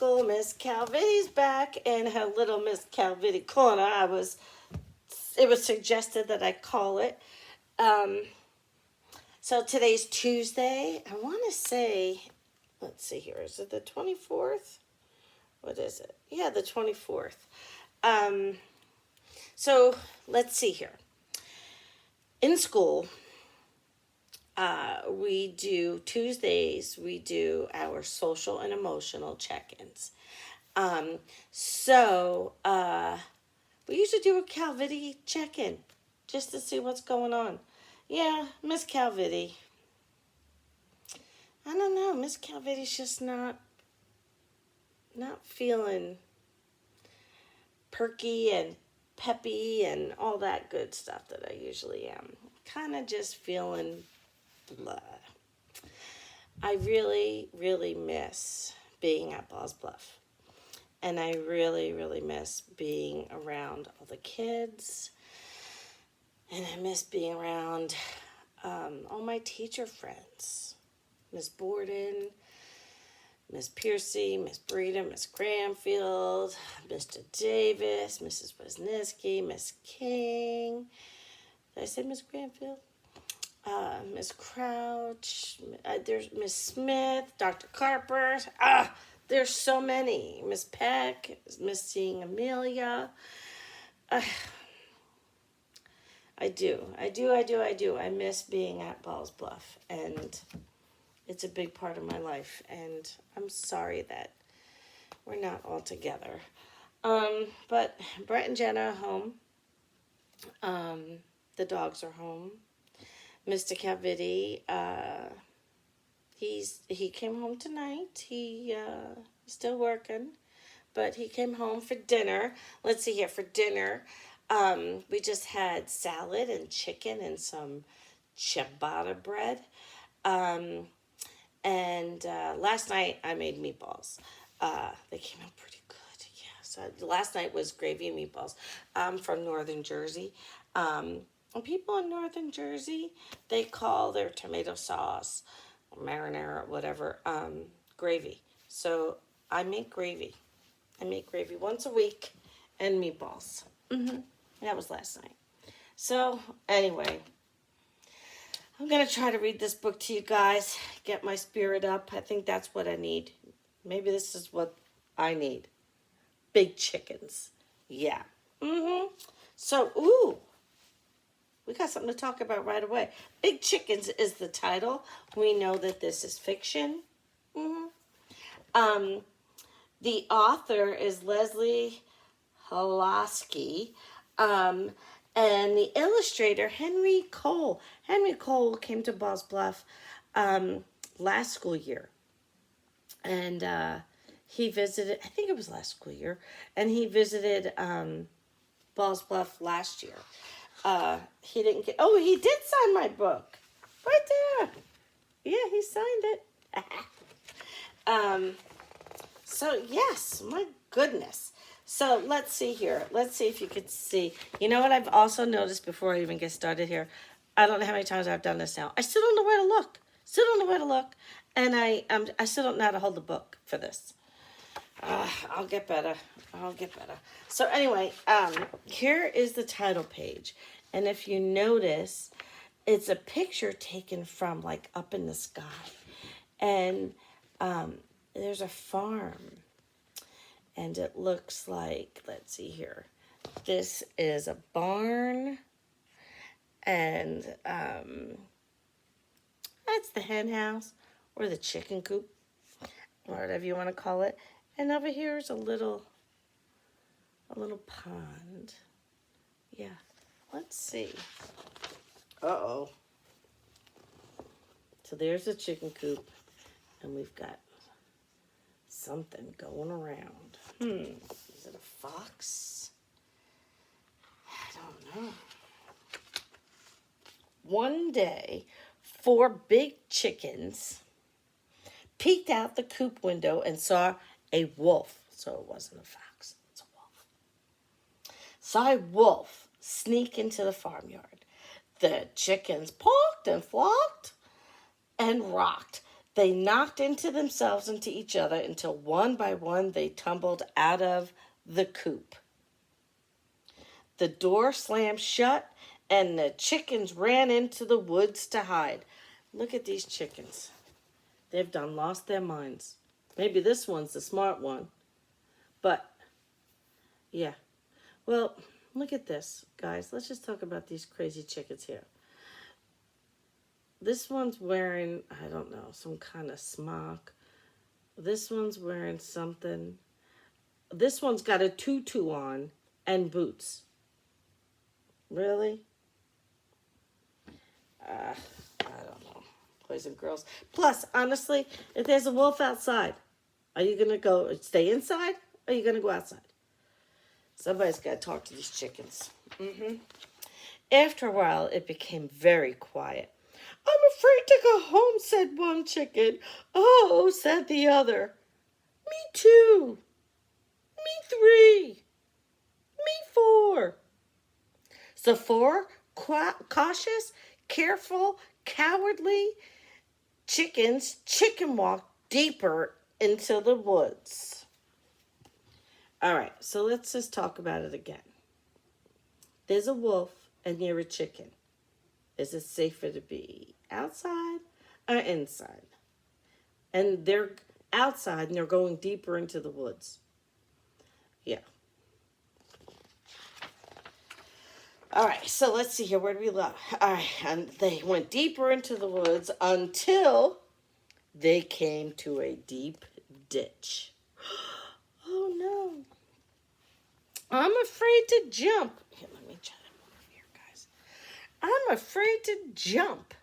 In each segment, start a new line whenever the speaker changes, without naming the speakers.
school. Miss Calvitti's back in her little Miss Calvitti corner. It was suggested that I call it. So today's Tuesday. I want to say, let's see here. Is it the 24th? What is it? Yeah, the 24th. So let's see here. In school, Tuesdays, we do our social and emotional check-ins. We usually do a Calvitti check-in just to see what's going on. Yeah, Miss Calvitti. I don't know. Miss Calvitti's just not feeling perky and peppy and all that good stuff that I usually am. Kind of just feeling blah. I really, really miss being at Balls Bluff. And I really, really miss being around all the kids. And I miss being around all my teacher friends. Miss Borden, Miss Piercy, Miss Breeden, Miss Granfield, Mr. Davis, Mrs. Wisniewski, Miss King. Did I say Miss Granfield? Miss Crouch. There's Miss Smith, Dr. Carper. There's so many. Miss Peck, Miss seeing Amelia. I do. I miss being at Balls Bluff, and it's a big part of my life, and I'm sorry that we're not all together. But Brett and Jenna are home. The dogs are home. Mr. Calvitti, he came home tonight. He's still working, but he came home for dinner. Let's see here, for dinner, we just had salad and chicken and some ciabatta bread. And last night I made meatballs. They came out pretty good. Yeah. So last night was gravy and meatballs. I'm from Northern Jersey. And people in Northern Jersey, they call their tomato sauce, or marinara, or whatever, gravy. So I make gravy. I make gravy once a week and meatballs. That was last night. So anyway, I'm going to try to read this book to you guys, get my spirit up. I think that's what I need. Maybe this is what I need. Big chickens. Yeah. So, we got something to talk about right away. Big Chickens is the title. We know that this is fiction. The author is Leslie Halaski. And the illustrator, Henry Cole. Henry Cole came to Balls Bluff last school year. And he visited, I think it was last school year, and he visited Balls Bluff last year. He did sign my book. Right there. Yeah, he signed it. So, yes, my goodness. So, let's see here. Let's see if you could see. You know what I've also noticed before I even get started here? I don't know how many times I've done this now. I still don't know where to look. And I still don't know how to hold the book for this. I'll get better. So anyway, here is the title page. And if you notice, it's a picture taken from like up in the sky. And there's a farm. And it looks like, let's see here. This is a barn. And that's the hen house or the chicken coop, or whatever you want to call it. And over here is a little pond. Yeah, let's see. Uh-oh. So there's the chicken coop, and we've got something going around. Is it a fox? I don't know. One day, 4 big chickens peeked out the coop window and saw a wolf. So it wasn't a fox, it's a wolf. Saw a wolf sneak into the farmyard. The chickens pawked and flocked and rocked. They knocked into themselves, into each other, until one by one they tumbled out of the coop. The door slammed shut, and the chickens ran into the woods to hide. Look at these chickens. They've done lost their minds. Maybe this one's the smart one. But, yeah. Well, look at this, guys. Let's just talk about these crazy chickens here. This one's wearing, I don't know, some kind of smock. This one's wearing something. This one's got a tutu on and boots. Really? I don't know. Boys and girls. Plus, honestly, if there's a wolf outside, are you going to go stay inside? Or are you going to go outside? Somebody's got to talk to these chickens. After a while, it became very quiet. I'm afraid to go home, said one chicken. Oh, said the other. Me too. Me three. Me four. So four cautious, careful, cowardly chickens chicken walked deeper into the woods. All right, so let's just talk about it again. There's a wolf and you're a chicken. Is it safer to be outside or inside? And they're outside and they're going deeper into the woods. Yeah. All right, so let's see here. Where do we love? All right, and they went deeper into the woods until they came to a deep ditch. Oh, no. I'm afraid to jump. Here, let me try to move here, guys. I'm afraid to jump,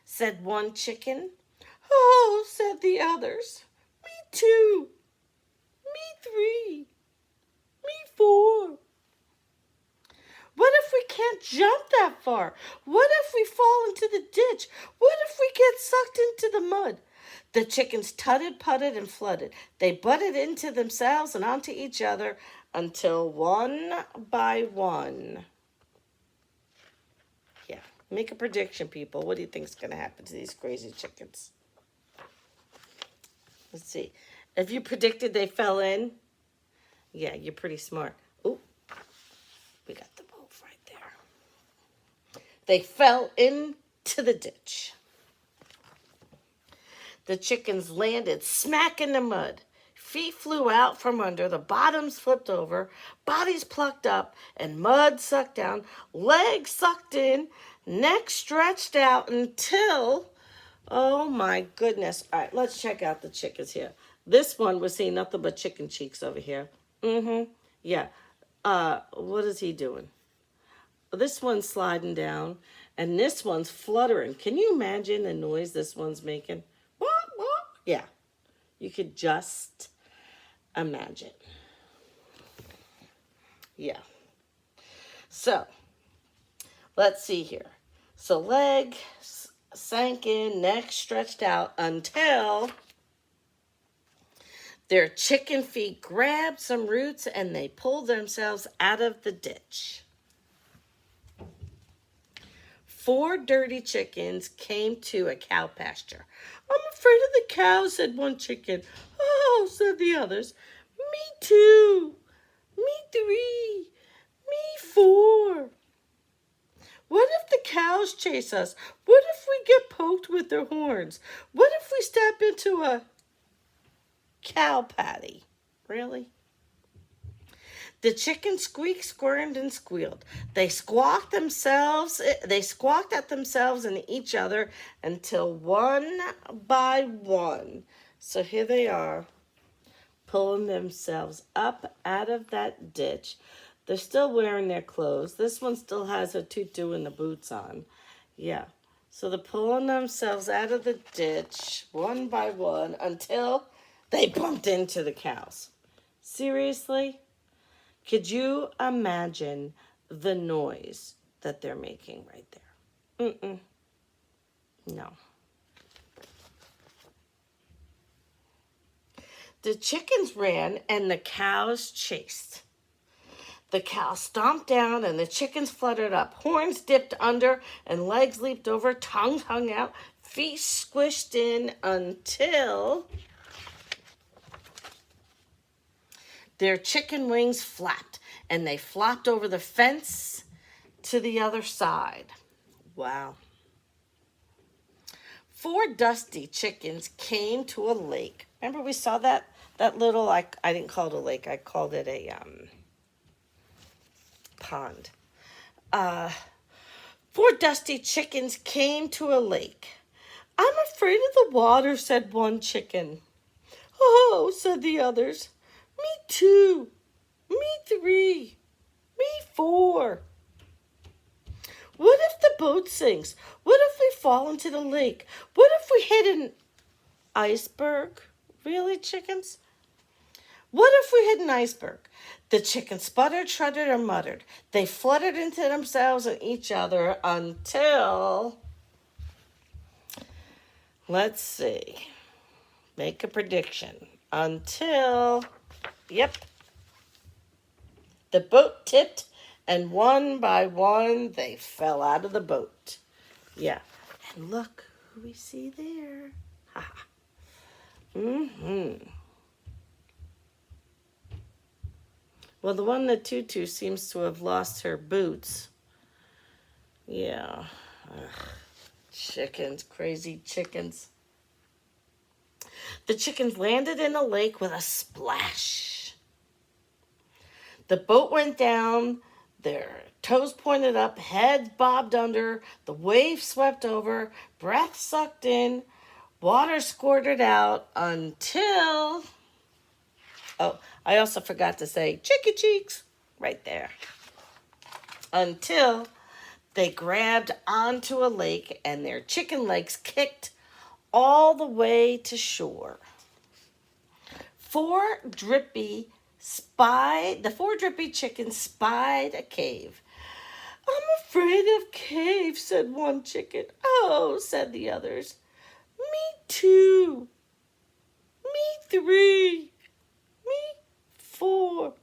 said one chicken. Oh, said the others. Me too. Me three. Me four. What if we can't jump that far? What if we fall into the ditch? What if we get sucked into the mud? The chickens tutted, putted, and flooded. They butted into themselves and onto each other until one by one. Yeah, make a prediction, people. What do you think is going to happen to these crazy chickens? Let's see. If you predicted they fell in, yeah, you're pretty smart. Oh, we got the wolf right there. They fell into the ditch. The chickens landed smack in the mud. Feet flew out from under, the bottoms flipped over, bodies plucked up, and mud sucked down, legs sucked in, neck stretched out until, oh my goodness. All right, let's check out the chickens here. This one was seeing nothing but chicken cheeks over here. Yeah. What is he doing? This one's sliding down, and this one's fluttering. Can you imagine the noise this one's making? Yeah, you could just imagine. Yeah. So, let's see here. So, legs sank in, neck stretched out until their chicken feet grabbed some roots and they pulled themselves out of the ditch. 4 dirty chickens came to a cow pasture. I'm afraid of the cows, said one chicken. Oh, said the others. Me too. Me three. Me four. What if the cows chase us? What if we get poked with their horns? What if we step into a cow patty? Really? The chickens squeaked, squirmed, and squealed. They squawked at themselves and each other until one by one. So here they are, pulling themselves up out of that ditch. They're still wearing their clothes. This one still has a tutu and the boots on. Yeah. So they're pulling themselves out of the ditch one by one until they bumped into the cows. Seriously? Could you imagine the noise that they're making right there? No. The chickens ran and the cows chased. The cows stomped down and the chickens fluttered up. Horns dipped under and legs leaped over. Tongues hung out. feet squished in until their chicken wings flapped, and they flopped over the fence to the other side. Wow. 4 dusty chickens came to a lake. Remember we saw that little, I didn't call it a lake, I called it a pond. 4 dusty chickens came to a lake. I'm afraid of the water, said one chicken. Oh, said the others. Me 2. Me 3. Me 4. What if the boat sinks? What if we fall into the lake? What if we hit an iceberg? Really, chickens? What if we hit an iceberg? The chickens sputtered, shuddered, and muttered. They fluttered into themselves and each other until, let's see, make a prediction. Until, yep, the boat tipped, and one by one they fell out of the boat. Yeah, and look who we see there. Ha ha. Well, the one that Tutu seems to have lost her boots. Yeah. Ugh. Chickens, crazy chickens. The chickens landed in a lake with a splash. The boat went down, their toes pointed up, heads bobbed under, the waves swept over, breath sucked in, water squirted out until... Oh, I also forgot to say chicken cheeks right there. Until they grabbed onto a lake and their chicken legs kicked all the way to shore. The 4 drippy chickens spied a cave. I'm afraid of caves, said one chicken. Oh, said the others. Me 2. Me 3. Me 4.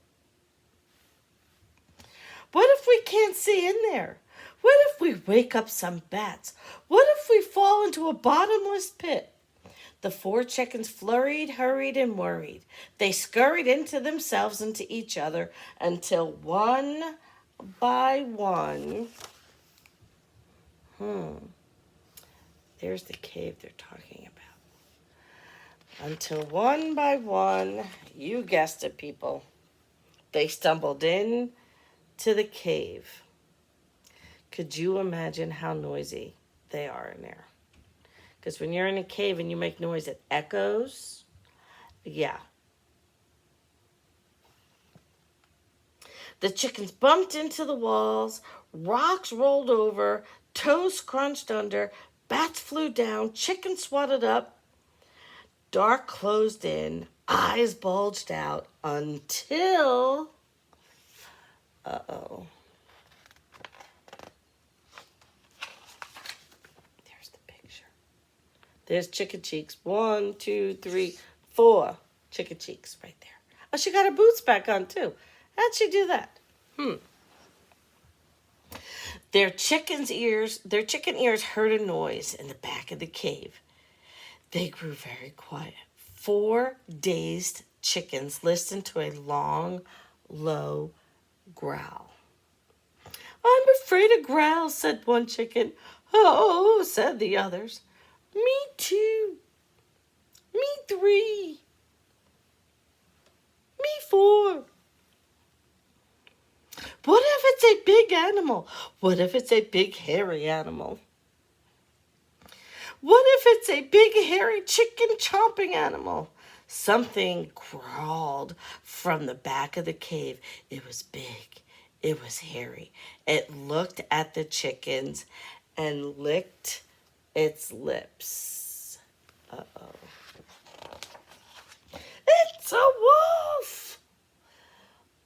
What if we can't see in there? What if we wake up some bats? What if we fall into a bottomless pit? The 4 chickens flurried, hurried, and worried. They scurried into themselves and to each other until one by one... There's the cave they're talking about. Until one by one, you guessed it, people, they stumbled in to the cave. Could you imagine how noisy they are in there? Because when you're in a cave and you make noise, it echoes. Yeah. The chickens bumped into the walls, rocks rolled over, toes crunched under, bats flew down, chickens swatted up, dark closed in, eyes bulged out until... Uh-oh. There's the picture. There's chicken cheeks. 1, 2, 3, 4 chicken cheeks right there. Oh, she got her boots back on too. How'd she do that? Their chicken ears heard a noise in the back of the cave. They grew very quiet. 4 dazed chickens listened to a long, low growl. I'm afraid of growls, said one chicken. Oh, said the others. Me 2. Me 3. Me 4. What if it's a big animal? What if it's a big hairy animal? What if it's a big hairy chicken chomping animal? Something crawled from the back of the cave. It was big. It was hairy. It looked at the chickens and licked its lips. Uh-oh. It's a wolf!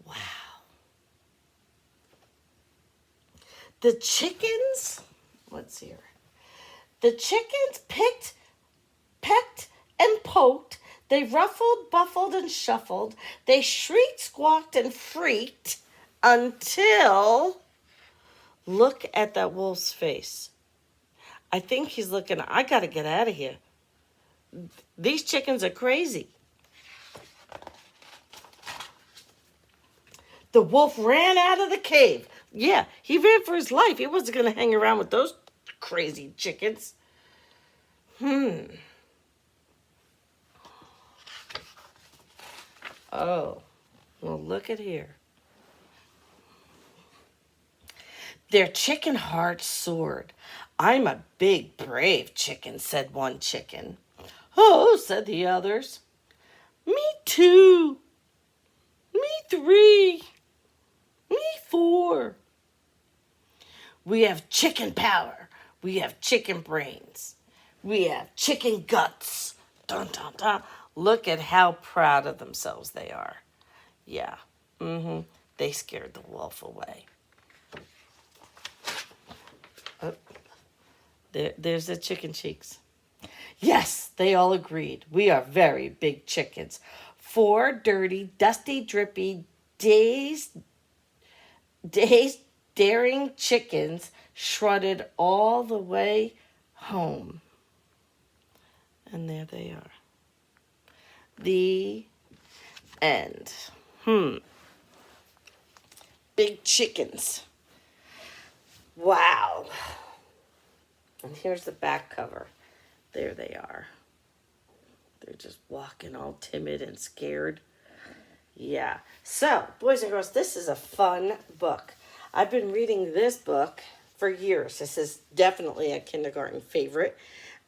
Wow. The chickens, let's see here. The chickens pecked, and poked. They ruffled, buffled, and shuffled. They shrieked, squawked, and freaked until... Look at that wolf's face. I think he's looking, I got to get out of here. These chickens are crazy. The wolf ran out of the cave. Yeah, he ran for his life. He wasn't going to hang around with those crazy chickens. Oh, well, look at here. Their chicken hearts soared. I'm a big, brave chicken, said one chicken. Oh, said the others. Me too. Me three. Me four. We have chicken power. We have chicken brains. We have chicken guts. Dun, dun, dun. Look at how proud of themselves they are. Yeah. They scared the wolf away. Oh, there's the chicken cheeks. Yes, they all agreed. We are very big chickens. Four dirty, dusty, drippy, dazed, daring chickens strutted all the way home. And there they are. The end. Big chickens. Wow. And here's the back cover. There they are. They're just walking all timid and scared. Yeah. So, boys and girls, this is a fun book. I've been reading this book for years. This is definitely a kindergarten favorite.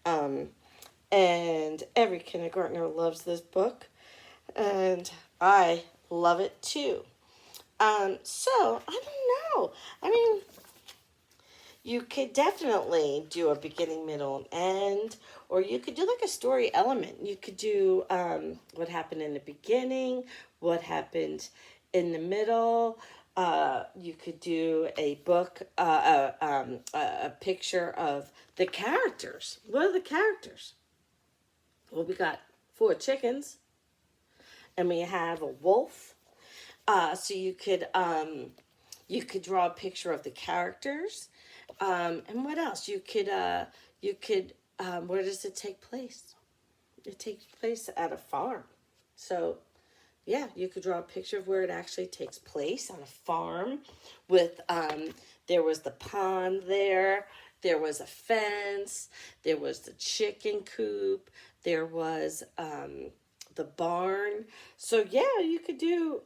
And every kindergartner loves this book. And I love it too. So, I don't know. I mean, you could definitely do a beginning, middle, and end, or you could do like a story element. You could do what happened in the beginning, what happened in the middle. You could do a book, a picture of the characters. What are the characters? Well, we got 4 chickens, and we have a wolf. So you could draw a picture of the characters. And what else? You could, where does it take place? It takes place at a farm. So, yeah, you could draw a picture of where it actually takes place on a farm with, there was the pond there, there was a fence, there was the chicken coop, there was, the barn. So, yeah, you could do,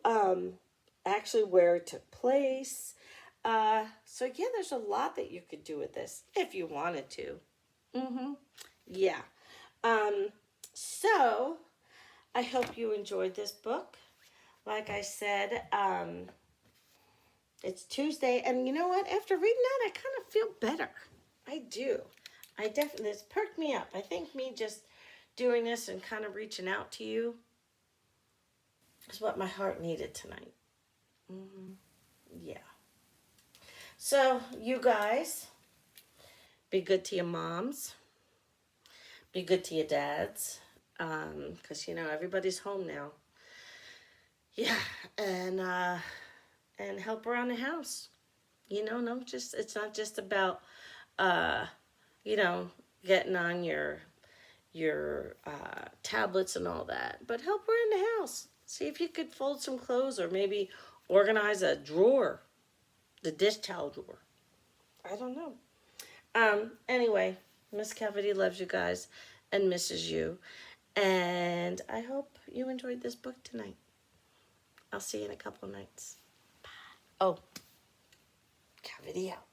actually where it took place. So yeah, there's a lot that you could do with this if you wanted to. Yeah. So I hope you enjoyed this book. Like I said, it's Tuesday, and you know what? After reading that, I kind of feel better. I do. I definitely, it's perked me up. I think me just doing this and kind of reaching out to you is what my heart needed tonight. Yeah. So, you guys, be good to your moms. Be good to your dads. Because, everybody's home now. Yeah. And help around the house. It's not just about, getting on your tablets and all that. But help around the house. See if you could fold some clothes or maybe organize a drawer. The dish towel drawer. I don't know. Anyway, Miss Cavity loves you guys and misses you. And I hope you enjoyed this book tonight. I'll see you in a couple of nights. Bye. Oh, Cavity out.